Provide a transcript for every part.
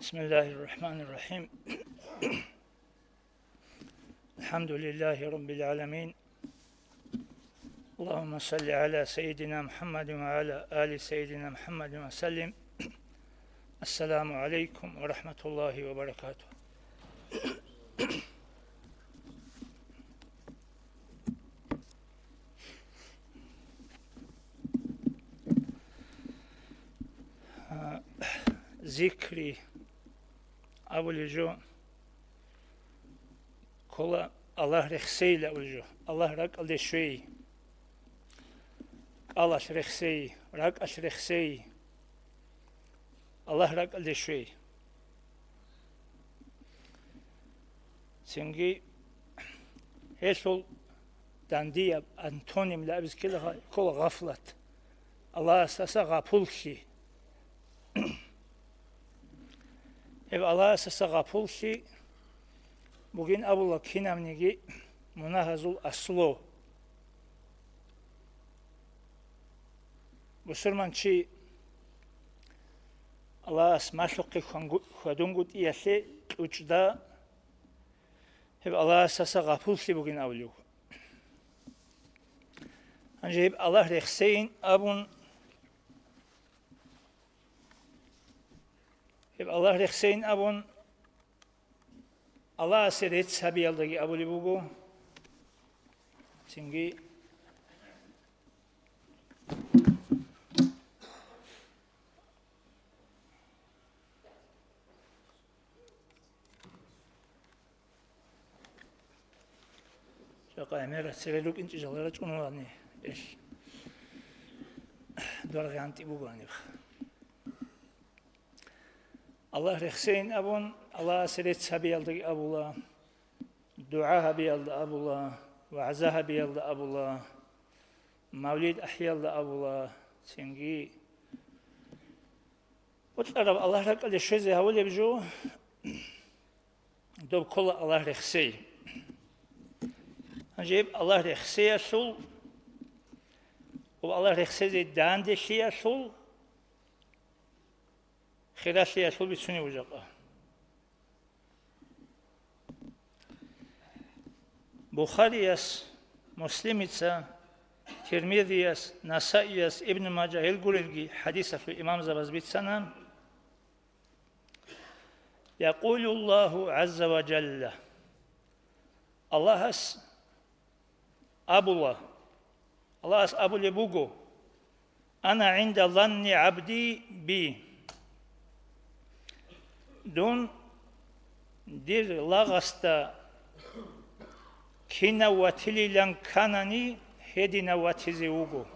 بسم الله الرحمن الرحيم. الحمد لله رب العالمين. اللهم صل على سيدنا محمد وعلى آل سيدنا محمد وسلم. السلام عليكم ورحمة الله وبركاته. ذكري أولجو كلا الله رخسي لأولجو الله رك الدشوي الله رخسي رك رخسي الله رك الدشوي سنجي هسول داندية أنتونيم لابس كلا غفلت الله أساسا غفلشي Ev Allah esasa gapul ki bugün abula kinamnigi munahazul aslo. Busurman çi Allah es maşluqi khadungut iyasi uçda ev Allah esasa gapul ki bugün avlu. Ancak Allah rehseyin abun Allah rehseyin abun Allah asiret sabiyaldagi abuli bugu çünkü şaka emir seveluk inci jalara çunu ne eş dorganti bugu ne Allah rehseyin abun Allah asiret sabiyaldagi abula dua biyalda abula vaazah biyalda abula mevlid ahyalda abula çünkü otlar Allah rakale şeze havle bijo dob kola Allah rehsey acayip Allah rehsey sul o Allah rehsey dande şey sul خلاص يسول بسني وجقة بخاريس مسلميتسا ترمذيس نسائيس ابن ماجه الجورلجي حديثه في إمام زبزبيت سنة يقول الله عز وجل الله اس أبو الله اس أبو لبوجو أنا عند ظن عبدي بي Dun dir lagasta kina watililan kanani hedina watizi ugu.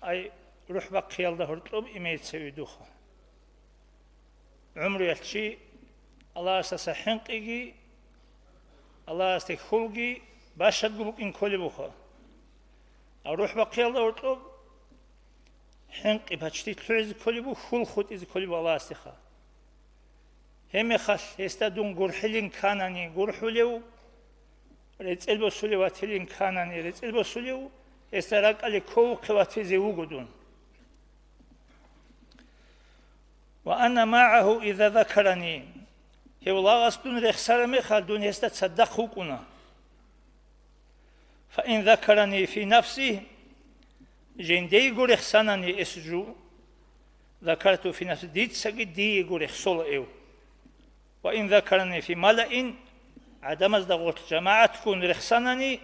Ay ruh bakıyalda hurtlub imeyt seviduha. Umru yatçi Allah asasa hinqigi Allah astek hulgi başad gubuk in kolibuha. Ruh bakıyalda hurtlub حنق بحشتي تلوز كلبو خل خود إذا كلبو الله استخا هم خش يستدون جرحلين كانني جرحليو رتسل بسولي واتلين كانني رتسل بسوليو يسترق على كوك واتفزي وجودون وأنا معه إذا ذكرني هو الله أصدون رخسر مخالدون يستتصدقه كنا فإن ذكرني في نفسه جندي يقول إحسانني إسجو ذكرت في نفسي ديت سجد دي يقول إحصل إيو وإن ذكرني في ملأ عدم أصدقت جماعة تكون إحسانني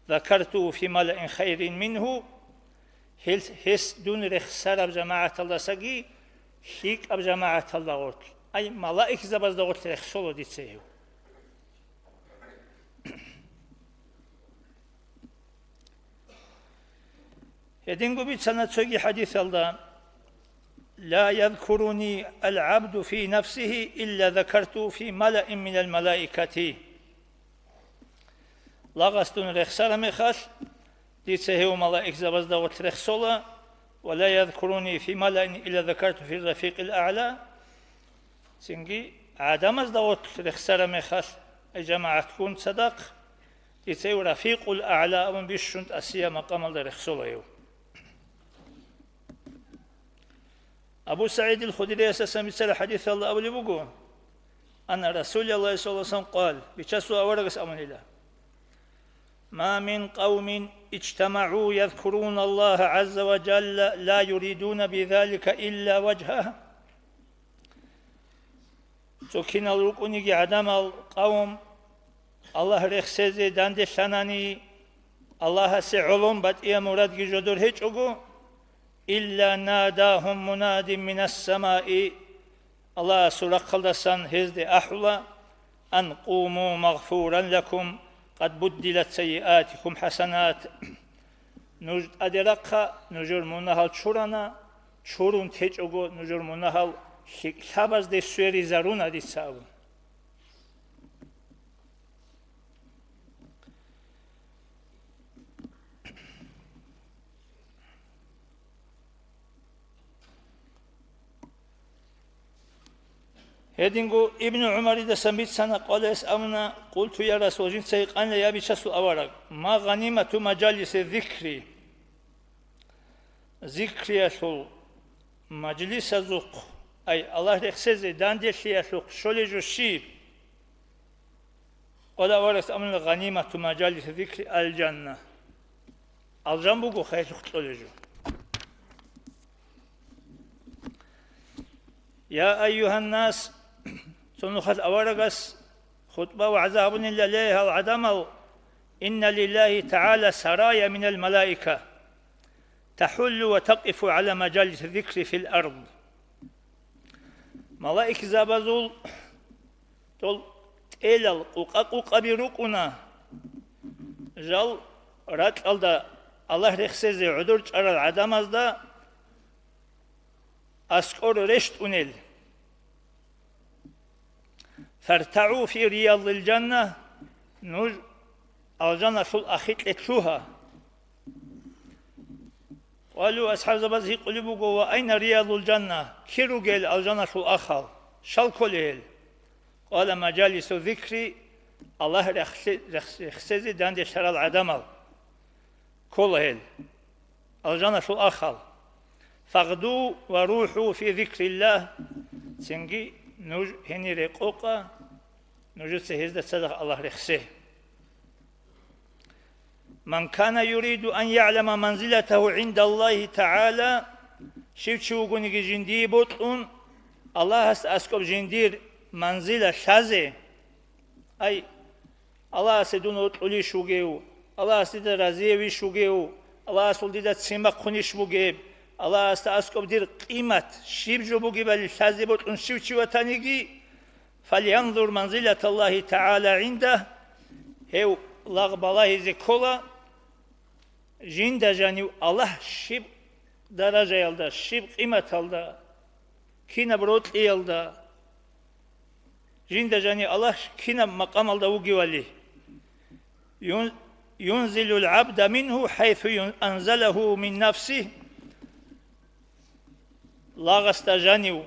ذكرته في ملأ خير منه هس دون إحسار بجماعة الله سجي شيك بجماعة الله قلت أي ملائك زبز دقت إحصل ديت سيو يدينغو بيتسانا تسوغي حديث الله لا يذكرني العبد في نفسه إلا ذكرته في ملأ من الملائكة لاغستون رخصر مخاش ديتسهيو ملائك زبزدا وترخصولا ولا يذكرني في ملأ إلا ذكرته في الرفيق الأعلى سنجي عدم ازدا وترخصر مخاش جماعة تكون صدق ديتسهيو رفيق الأعلى أمن بيشنت أسيا مقام الرخصولا يو أبو سعيد الخدري أساسا مثل حديث الله أولي بقول أن رسول الله صلى الله عليه وسلم قال بشسوا أورغس أمن الله ما من قوم اجتمعوا يذكرون الله عز وجل لا يريدون بذلك إلا وجهه سكين الركوني عدم القوم الله رخصي داند شناني الله سعلم بات إيا مراد جدور هيج أقو إلا ناداهم مناد من السماء الله سورة قلدسان هزد أحولا أن قوموا مغفورا لكم قد بدلت سيئاتكم حسنات نجد أدرقها نجر منهال شورانا شورون تيج أقو نجر منهال شاباز دي سويري زارونا دي ساو هدينغو ابن عمر إذا سميت سنة قال أمنا قلت يا رسول الله سيق أنا يا بشسل أورق ما غنيمة مجالس الذكر ذكر يسول مجلس ذوق أي الله رخصي داندش يسوق شولي جوشي قال أورق أمنا غنيمة مجالس الذكر الجنة الجنبو خير شولي جو يا أيها الناس سنخذ أورغس خطبة وعذاب لله العدم إن لله تعالى سرايا من الملائكة تحل وتقف على مجالس الذكر في الأرض ملائكة زابزول تول إلال قوقا بيروكونا جال رات الدا الله رخصي عدور جرى العدم دا أسكور رشت أنيل فارتعوا في رياض الجنة نوج الجنة شو الأخيط لتشوها قالوا أصحاب زبازي قلبوا وأين رياض الجنة كيرو قال الجنة شو الأخر شال كليل قال مجالس ذكري الله رخصي داند شرع العدم كليل الجنة شو الأخر فاغدوا وروحوا في ذكر الله سنجي نوج هني رقوقا نوجد سهزد صدق الله رخصه من كان يريد أن يعلم منزلته عند الله تعالى شو قوني جندي بطن الله أسكب جندير منزلة شازه أي الله سدون أطولي شوجيو الله سد رزيوي شوجيو الله سولدي تسمع خنيش بوجيب الله أسكب دير قيمة شيب جو بوجيب الشازه بطن شو وتانيجي فلينظر منزلة الله تعالى عنده هو لغب الله زكولا جند جاني الله شيب درجة يلدا شيب قيمة يلدا كينا بروت يلدا جند جاني الله كينا مقام يلدا وجي ولي ينزل العبد منه حيث أنزله من نفسه لاغست جانيو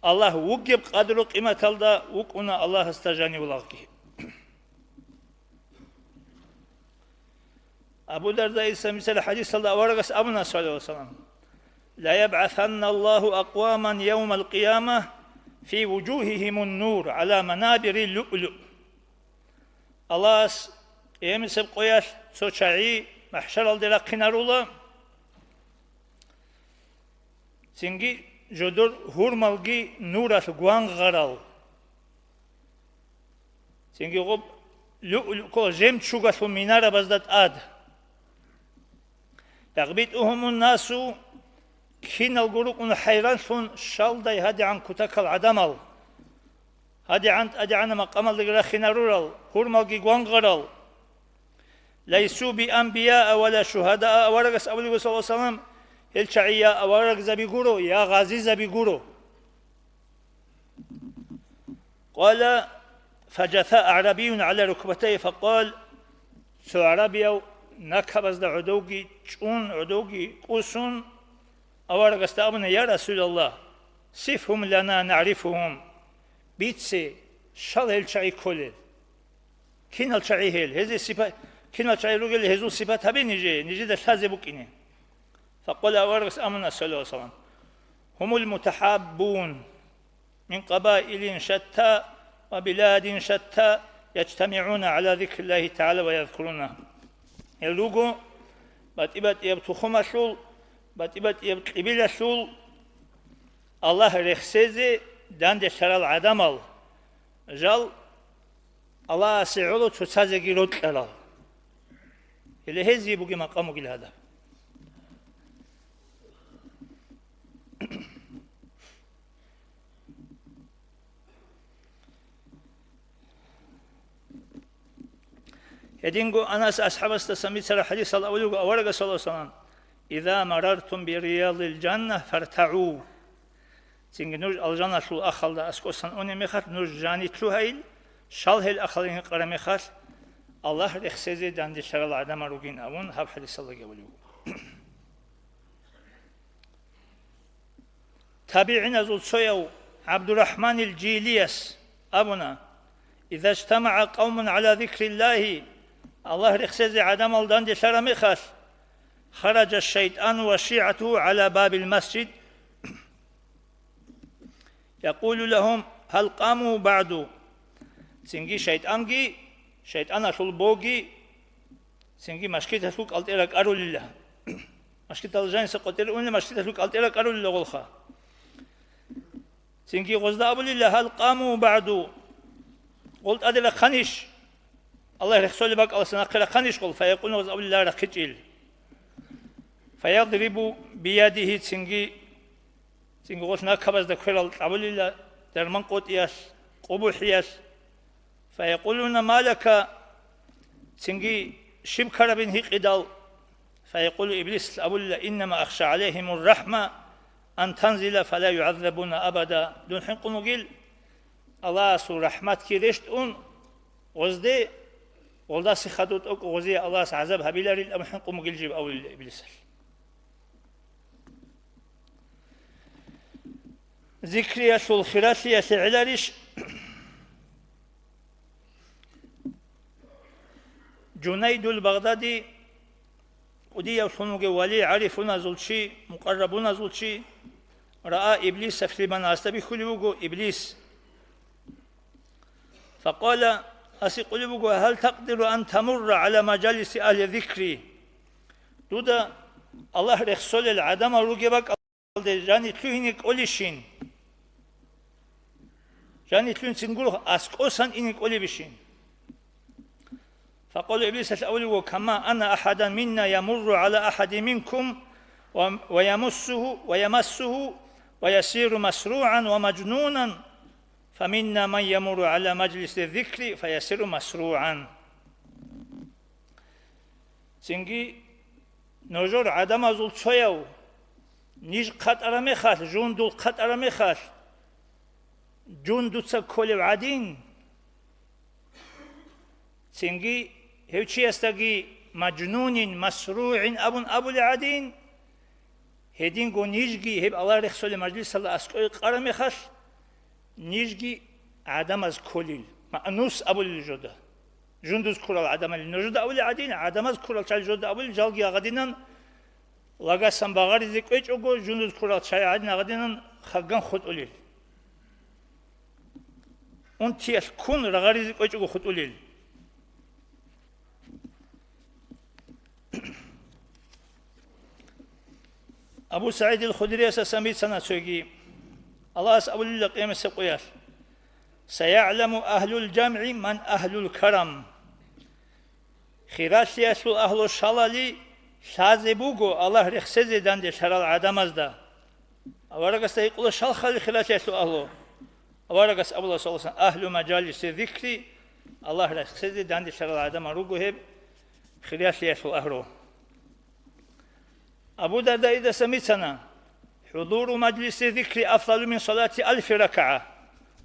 الله وجب قدر قيمة يلدا وكنا الله استجاني ولاغي أبو درداء مثل حديث الله ورقس أبنا صلى الله عليه وسلم لا يبعثن الله أقواما يوم القيامة في وجوههم النور على منابر اللؤلؤ الله يمسب قياش سوشعي محشر الدلاقين رولا سنجي جدر هرمالجي نورة قوان غرال سنجي غب لؤلؤ كو جيم تشوغة منارة بزدت آد يغبطهم الناس كين الجروق من حيران شون شالداي هدي عن كتك العدمال هدي عن مقام الرخينا رورال هرمالجي قوان غرال ليسوا بأنبياء ولا شهداء ورقس أبو صلى الله عليه وسلم الشعية ورق زبيقورو يا غازي زبيقورو قال فجثاء أعرابي على ركبتيه فقال سو عربيو نكبز دا عدوغي چون عدوغي قوسون أورق استقبنا يا رسول الله صفهم لنا نعرفهم بيتسي شال هالشعي كله كين هالشعي هل هذه صفات كين هالشعي رجل هذو صفات هبي نجي دا شازي بكينه فقال أورق استقبنا صلى الله عليه وسلم هم المتحابون من قبائل شتى وبلاد شتى يجتمعون على ذكر الله تعالى ويذكرونه. اللوغو باتبات يبتخم شول باتبات يبقبل شول الله رخصيزي داند شرال عدمال جال الله سعولو تسازي روت لرال اللي هزي بوغي مقامو قيل هذا. يدينغو أناس أصحاب استسميت سر حديث الأول وأورق صلى الله عليه وسلم إذا مررتم برياض الجنة فارتعوا تينغ نور الجنة شو أخل دا أسكوسان أوني مخات نور جاني تلوهيل شال هيل أخلين قرم مخات الله رخصيزي داندي شر العدم روغين أون هاب حديث الله قوليو. تابعين زول سويو عبد الرحمن الجيليس أبونا إذا اجتمع قوم على ذكر الله الله رخصيزي عدم الداندي شر مخات خرج الشيطان وشيعته على باب المسجد يقول لهم هل قاموا بعد سنجي شيطان شول بوغي سنجي مشكيت سوق الترك ارو لله مشكيت الجان سقطر اون مشكيت سوق الترك ارو لله غلخا سنجي غزدا ابو لله هل قاموا بعد قلت ادل خنيش الله رسول بك الله سنقر خنيش قل فيقول غزدا ابو لله ركجيل فيضرب بيده سنجي غوشنا كبز دكرال ابو لله درمان قوتياس قبوحياس فيقولون ما لك سنجي شبكر بن هيقدال فيقول إبليس أبو الله إنما أخشى عليهم الرحمة أن تنزل فلا يعذبون أبدا دون حين قنقل الله سو رحمت كيرشت أون غزدي والله سخدوت أك غزي الله عذاب هبيلاري الأم حين قنقل جيب أول الله إبليس ذكرية الخراسية سعلارش جنيد البغدادي ودي يوصلون ولي عارفون زلشي مقربون زلشي رأى إبليس في من أستبي خلوه إبليس فقال أسقلوه هل تقدر أن تمر على مجالس أهل ذكري دودا الله رسول العدم روجبك جاني تلوينك أوليشين جاني تلوين سنقوله أسكوسان إنك أولي بشين فقال إبليس الأول وكما أن أحدا منا يمر على أحد منكم ويمسه ويسير مسروعا ومجنونا فمنا من يمر على مجلس الذكر فيسير مسروعا سنجي نجور عدم زول تشيو نيج قط أرمخات جندو قط أرمخات جندو تسكول عدين سنجي هيوشي استغي مجنون مسروع أبو العدين هدين قو نيجي هب الله رسول مجلس الله أسكوي قرمي خش نيجي عدم از كوليل مأنوس أبو الجودة جندوز كورال عدم النجودة أبو العدين عدم از كورال شال جودة أبو الجالجي أغدينن لغا سنباغار زيكويش أقو جندوز كورال شاي عدين أغدينن خلقان خود أوليل اون تيس كون رغاري زيكويش أقو خود أوليل أبو سعيد الخدري سميت سنة سوغي الله أسأل الله قيمة سقياس سيعلم أهل الجمع من أهل الكرم خيرات يسل أهل الشلالي شازبوغو الله رخصيزي داند شرال عدمز دا أورغس يقول شلخل خيرات يسل أهلو أورغس أبو الله صلى الله عليه وسلم أهل مجالس ذكري الله رخصيزي داند شرال عدم روغو هب خيرات يسل أهلو أبو درداء إذا سميتنا حضور مجلس ذكر أفضل من صلاة 1000 ركعة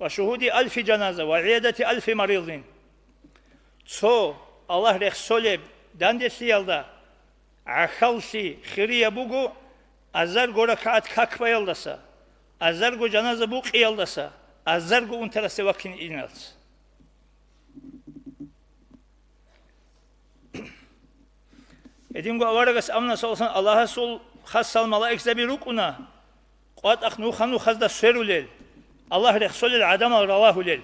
وشهود 1000 جنازة وعيادة 1000 مريض سو الله رخصولب داندس يلدا عخلسي خيرية بوغو أزرغو ركعات كاكبا يلدسا أزرغو جنازة بوق يلدسا أزرغو انترس وكين إنالس Edingo avargas amna solsan Allah'a sol hassal malaik zebi rukuna قوات أخنو خنو خزدا سيرو ليل الله رخصول العدم رواه ليل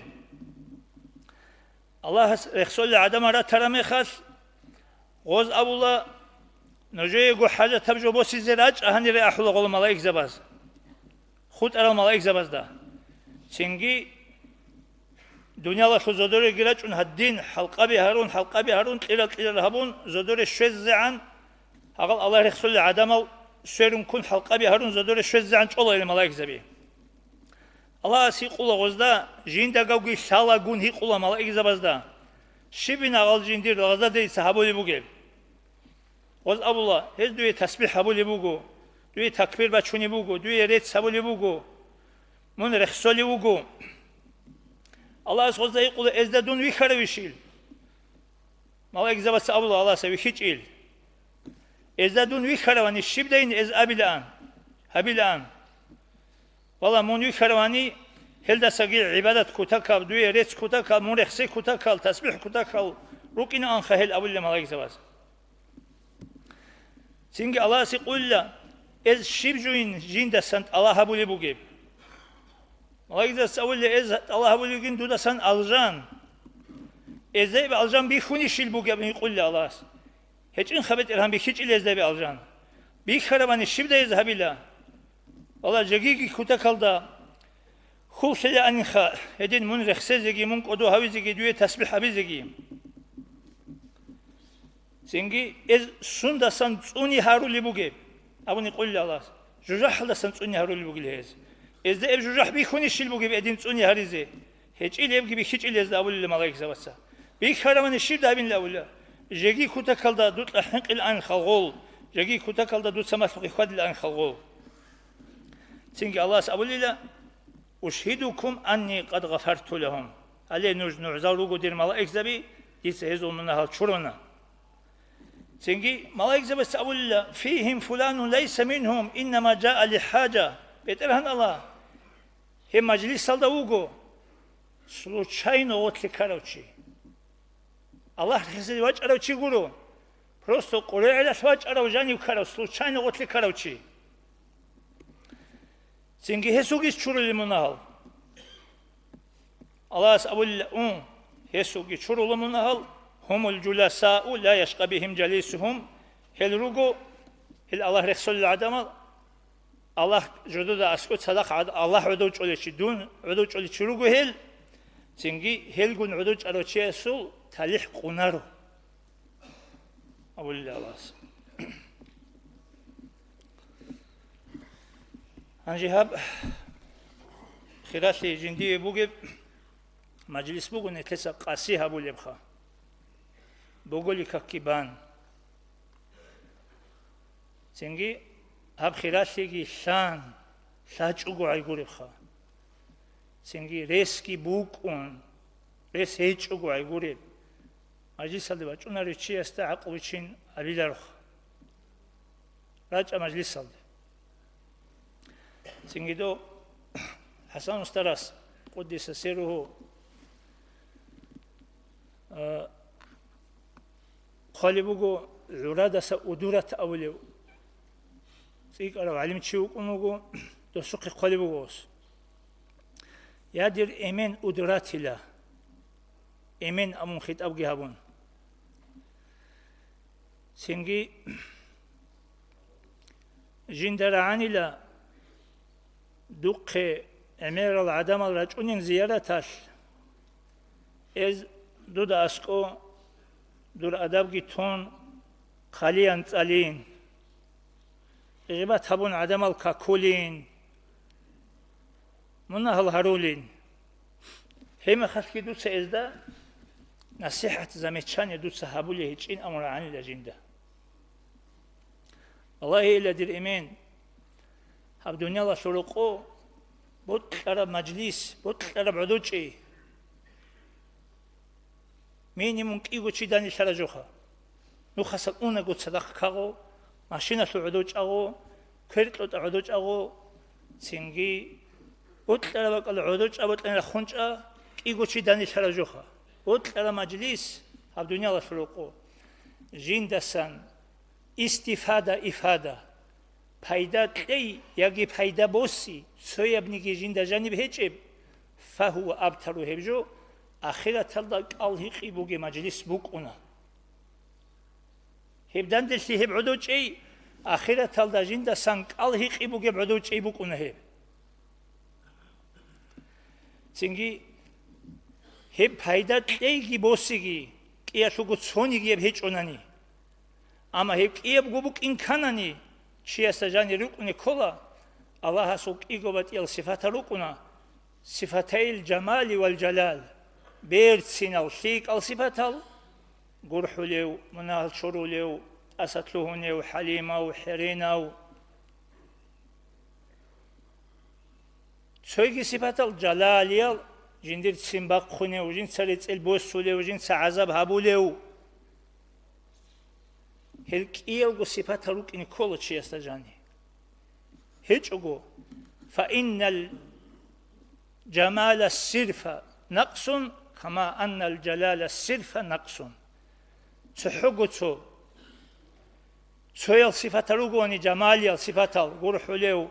الله رخصول العدم را ترمي خاص غوز أبو الله نجوي يقول حاجة تبجو بوسي زراج أهني رأي أحول غول ملايك زباز خود أرى ملايك زباز ده چنگي دنيا الله شو زدور جراج أن هالدين حلقة بهارون قلة هبون زدور شوز عن هقول الله رخصول العدم سيرون كون حلقة بهارون زدور شوز عن شو الله ملايك زبي الله سيقول غزدا جين دعوة شالا جون هي قول ملايك زباز ده شبنا غال جين دير غزدا دي صحابي بوجيل غز أبو الله هز دوي تسبيح حبولي بوجو دوي تكبير بچوني بوجو دوي ريت سبولي بوجو من رخصولي بوجو الله غزدا يقول ازدادون ويخره ويشيل ملايك زباز أبو الله سوي هيج إل ازدادون ويخره واني شبدين از أبيلان هبيلان والله من ويخرواني هل ده سجل عبادة كتاكال دوي ريت كتاكال من رخصي كتاكال تسبيح كتاكال روكين أنخهل أبو الله ملايك زباز Çünkü Allah sikulla ez şibjuin jinda sant Allah habuli bugib. Malaiza savulli ez Allah habuli gün duda san aljan. Ezde be aljan bir khuni shil bugib yikulla Allah. Hiçin khabet irham bir hiç ezde be aljan. Bir kharavani shibda ez habila. Allah jagigi kuta kalda. Khusela anha hedin mun rekhsezegi mun qodu havizegi duye tasbih habizegi. Çünkü ez sunda san tsuni haruli buge. Abuni qulli Allah. Jujah da san tsuni haruli buge ez. Ez de ev jujah bi khuni shil buge edin tsuni harize. Hiç ilev gibi hiç ilez da abuli malaik zavatsa. Bir karaman shib da bin la ulla. Jagi kuta kalda dut ahq il an khalgul. Jagi kuta kalda dut samas khad il an khalgul. Çünkü Allah abuli la uşhidukum anni qad ghafartu lahum. Ale nuzaru godir malaik zabi dise ez onunla hal çuruna. Çünkü malaik zebes avulla fihim fulanun leyse minhum innema ca'a li haca. Beterhan Allah. He majlis salda ugo. Случайно откликаючи. Allah хизли вачараучи гуру. Просто кореля вачараужани вкара случайно откликаючи. Çünkü hesugis çuruli munahal. Allah avulla hesugi çuruli munahal. Humul culasa'u la yashqa bihim jalisuhum hel rugo hel Allah rexsul adama Allah jududa askut sadaq Allah udu çolichi dun udu çolichi rugo hel çünkü hel gun udu çarochi sul talih qunaru abulla Allah anjihab khirasi jindi buge majlis bugun etesa qasi habulebkha بقولي ككيبان سنجي هب خيراتي شان ساچوغو ايغوريخا سنجي ريسكي بوكون ريس هيچوغو ايغوري مجلس سالدي چونا ريچي استا عقوچين ابيلارخ راچ مجلس سالدي سنجي دو حسن استراس قدس سيره خالي بوجو عرادة سأدورة أوليو سيك أنا علم شيء ونوجو دسوق خالي بوجوس يادر إيمان أدورات لا إيمان أمون خيط أبجي هبون سنجي جندراني لا دق أمير العدم الرجل زيارة تاش إز دود أسكو دور ادب گیتون خالی انصالین غیبت هبون عدم الکاکولین منها الهرولین هم خلقی دوست ازدا نصیحت زمیچان دوست هبولی هیچ این امر عنی لجنده الله إلى دير إيمان هب دنيا الله شروقو بود قرب مجلس بود قرب عدوشي مينيموم كيغو تشي داني شراجوخا نو خاصل اونا قد صدق كاغو ماشينة عدوش اغو كريت عدوش اغو سنجي بود قرب العدوش ابوت لنا خونش كيغو تشي داني شراجوخا بود قرب مجلس هب دنيا الله شروقو جين دسان استفادة إفادة пайда тлей яги пайда босси цоябниги жинда жаниб хечеб фаху абтару хебжо ахираталда қалхиқи буге маҷлис букуна хебдан дешли хеб удучей ахираталда жинда сан қалхиқи буге удучей букуна хеб цинги хеб пайда тлейги боссиги кияшугу цониги хеб хечунани ама хеб киеб губук инканани чияста жани рукуни кола Аллаха сук игобат ил сифата рукуна сифатаил джамали вал джалал берцинал шик ал сифатал гурхулев мунал шурулев асатлухунев халимау херинау цойги сифатал джалалиял жиндир цимбак хунев жин царицел боссулев жин цазаб хабулев هلكيلغو صفات روك إن كل شيء استجاني هيجوغو فإن الجمال الصرف نقص كما أن الجلال الصرف نقص تحقو تسويل صفات روكو أني جمالي الصفات غرح ليو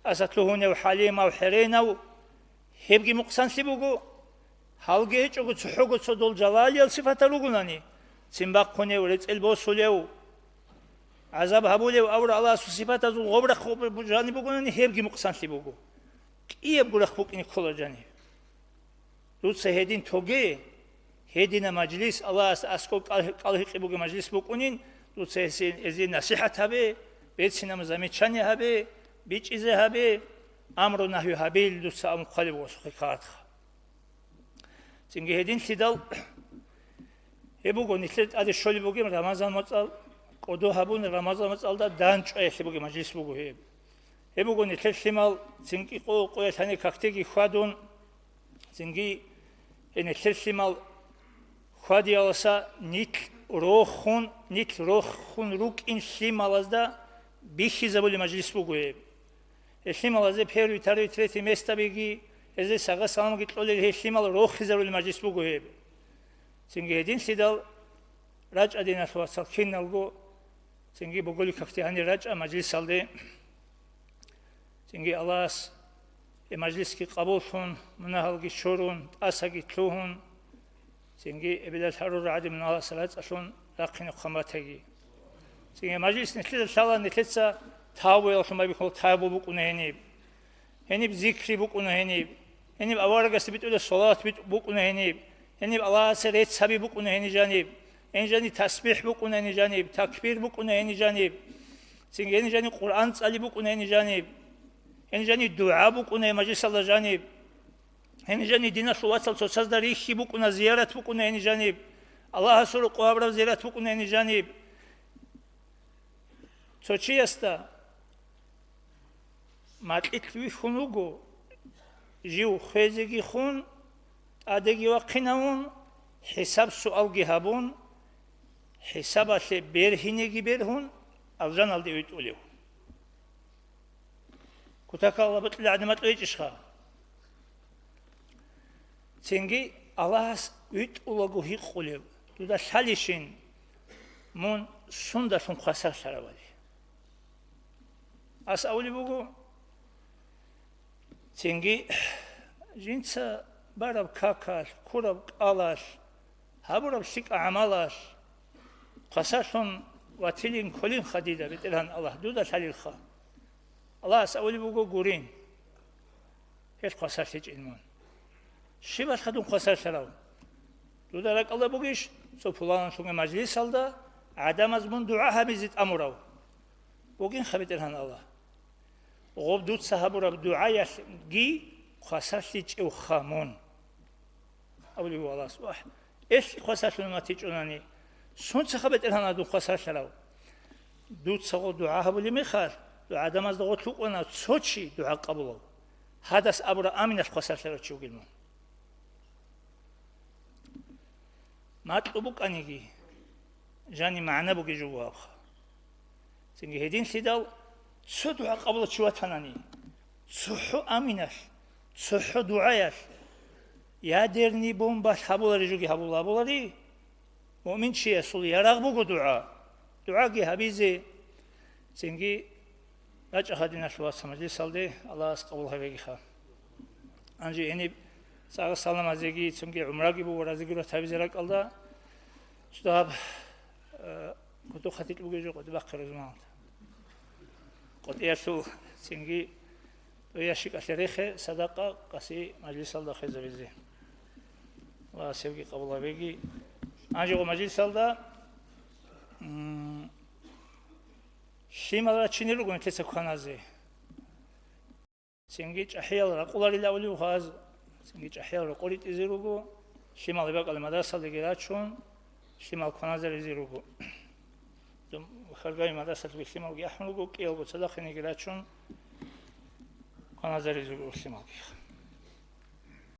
أسطلهون وحليمة وحرينة هبقي مقصان سيبوغو هالغي هيجوغو تحقو تدول جلالي الصفات روكو أني سنباق خوني ورزق البوسو ليو عذاب هبوليو أورا الله صفات أزول غبرخ جاني بوغوني هبقي مقصان سيبوغو كيب غرخ بوكني كل جاني دوت سهدين توغي هدينا مجلس الله أسكو قالهقي بوغي مجلس بوكونين دوت سهسين ازي نصيحة هبه بيتسينا مزامي چاني هبه بيچ إزي هبه أمرو نحيو هبه دوت سأم قلب وسخي كارتخ سنگي هدين سيدال هبوغو نسلت أدي شولي بوغيم رمضان مطال قدو هبون رمضان مطال دا دانچ أيخي بوغي مجلس بوغو هبوغو نسلت سيمال سنگي قوية تاني كاكتيگي خوادون سنگي نسلت سيمال خوادي ألسا نيت روخون روك إن سيمال أزدا بيخي زبولي مجلس بوغو سيمال أزدا پيروي تاروي تريتي مستا بيگي ازي ساقا سلام گيت لولي سيمال روخي زبولي مجلس بوغو سنگي هدين سيدال راجع دينا سواسال كينالغو سنگي بوغولي كاكتيهاني راجع مجلس سالدي سنگي الله مجلس كي قبولون مناهلغي شورون أساقي تلوهون سنگي إبدال حرور عادي من الله صلاة أشون لاقين قماتهي سنگي مجلس نتلت شالا نتلتسا تابو يلشما بيكول تابو بوكونا هنيب هنيب ذكري بوكونا هنيب أوارغس بيتولي صلاة بوكونا هنيب الله سريت سبي بكون هني جانب إن جاني تسبيح بكون هني جانب تكبير بكون هني جانب سنگ هني جاني قرآن صلي بكون هني جانب هني جاني دعاء بكون مجلس الله جانب هني جاني دين صلوات الصلاة ريخي بكون زيارة بكون هني جانب الله سر قبر زيارة بكون هني جانب توشي استا ماتلت في خنوغو جيو خيزگي خون أديجي وقناون حساب سؤال جهابون حساب شيء بيرهيني بيرهون أرجان على ديوت أوليو كتاك الله بطلع عدمات ويجشها تنجي الله ويت أولغو هيق أوليو دودا شاليشين مون سندا شون خسر شراوالي أس أولي بوغو تنجي جنسا بارب كاكاش كورب قالاش هابورب شك أعمالاش قساشون واتلين كلين خديدة بتلهن الله دودا شاليل خا الله أسأولي بوغو غورين هيش قساش هيج علمون شباش خدون قساش شراو دودا لك الله بوغيش سو فلان شونغ مجلس alda عدم azmun dua habizit amurav بوغين خبتلهن الله غوب دود صحابورب دعا يشجي قساش هيج أو خامون أولي والله صباح إيش قساش لما تيجونني سون سخبت الهنا دو قساش لو دود سقو دعاء بولي مخار دعاء دماز دغوت لقونا تسوتشي دعاء قبوله حدث أبرا أمين قساش لو تشوف المن ما تطبق أنيجي جاني معنا بوجي جواب سنجي هدين سيدال سو دعاء قبوله شو تناني سحو أمينش سحو دعاءش يا درني بوم باش حبولا رجوكي حبولا بولاري مؤمن شيء صلي يراغ بوكو دعاء جي هبيزي سنجي راجع شو سمجلس سالدي الله قبول هبيجي خا أنجي هني ساق سلام أزيجي تسمعي عمره جيبو ورازيجي رو تابي زرق الله شتاب كنتو خطيت بوجي قد بقى رزمان قد يشو سنجي وياشيك أشريخه صدقة قصي مجلس الله خير زبيزي الله سيبقي قبول هبيجي أنجي مجلس الله شيمالا تشيني رو قلت لسه كنازي سنجيج أحيال رقولاري لأولي وخاز سنجيج أحيال رقولي تزيروغو شيمال يبقى المدرسة لجيراتشون شيمال كنازي رزيروغو دم خرجاي مدرسة بشيمال جاحنوغو كيلو صدقني جيراتشون كنازي رزيروغو شيمال